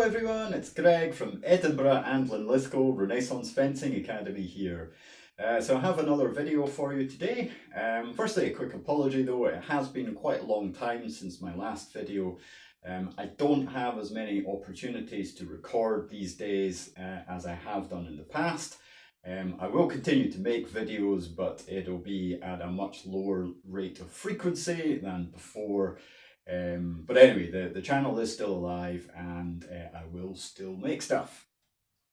Hello everyone, it's Greg from Edinburgh and Linlithgow Renaissance Fencing Academy here. So I have another video for you today. Firstly, a quick apology though, it has been quite a long time since my last video. I don't have as many opportunities to record these days as I have done in the past. I will continue to make videos, but it'll be at a much lower rate of frequency than before. But anyway, the channel is still alive and I will still make stuff.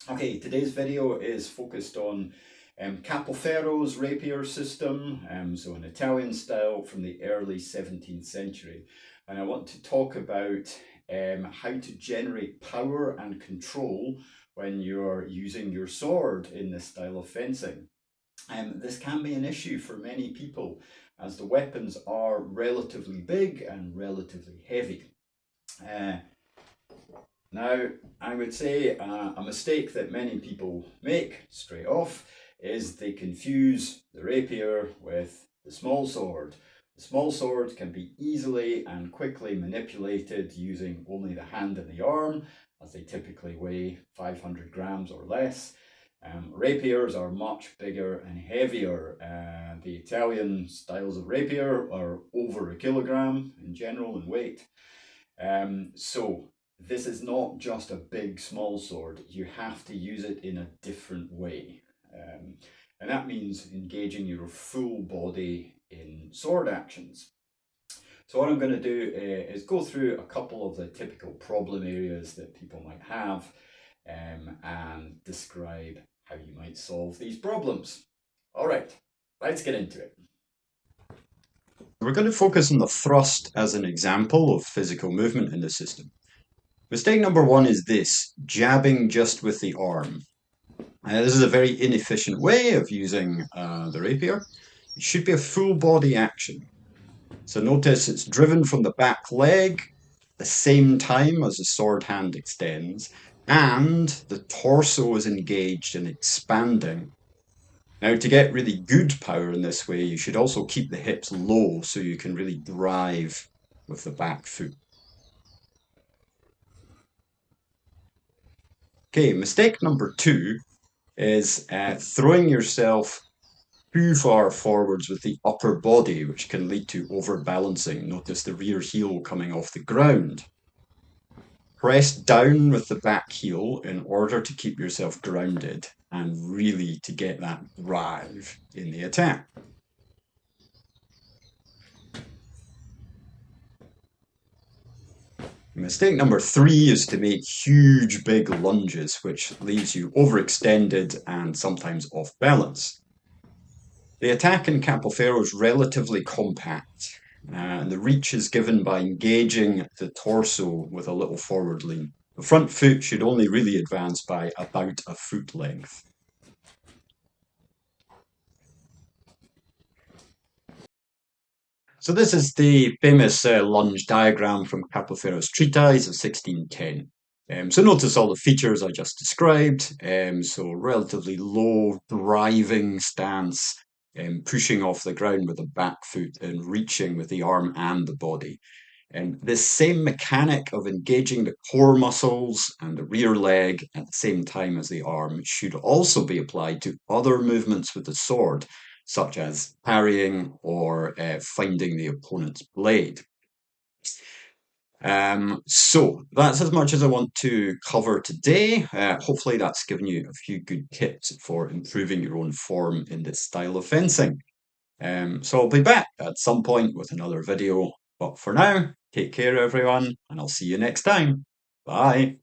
Okay, today's video is focused on Capoferro's rapier system, so an Italian style from the early 17th century. And I want to talk about how to generate power and control when you're using your sword in this style of fencing. This can be an issue for many people as the weapons are relatively big and relatively heavy. Now, I would say a mistake that many people make straight off is they confuse the rapier with the small sword. The small sword can be easily and quickly manipulated using only the hand and the arm, as they typically weigh 500 grams or less. Rapiers are much bigger and heavier. The Italian styles of rapier are over a kilogram in general in weight. So this is not just a big small sword, you have to use it in a different way. And that means engaging your full body in sword actions. So what I'm going to do is go through a couple of the typical problem areas that people might have and describe how you might solve these problems. All right, let's get into it. We're going to focus on the thrust as an example of physical movement in the system. Mistake number one is this, jabbing just with the arm. This is a very inefficient way of using the rapier. It should be a full body action. So notice it's driven from the back leg at the same time as the sword hand extends, and the torso is engaged and expanding. Now, to get really good power in this way, you should also keep the hips low so you can really drive with the back foot. Okay, mistake number two is throwing yourself too far forwards with the upper body, which can lead to overbalancing. Notice the rear heel coming off the ground. Press down with the back heel in order to keep yourself grounded and really to get that drive in the attack. Mistake number three is to make huge big lunges, which leaves you overextended and sometimes off balance. The attack in Capoferro is relatively compact, and the reach is given by engaging the torso with a little forward lean. The front foot should only really advance by about a foot length. So this is the famous lunge diagram from Capoferro's treatise of 1610. So notice all the features I just described. So relatively low driving stance, pushing off the ground with the back foot and reaching with the arm and the body. And this same mechanic of engaging the core muscles and the rear leg at the same time as the arm should also be applied to other movements with the sword, such as parrying or finding the opponent's blade. So that's as much as I want to cover today. Hopefully that's given you a few good tips for improving your own form in this style of fencing. So I'll be back at some point with another video. But for now, take care everyone, and I'll see you next time. Bye.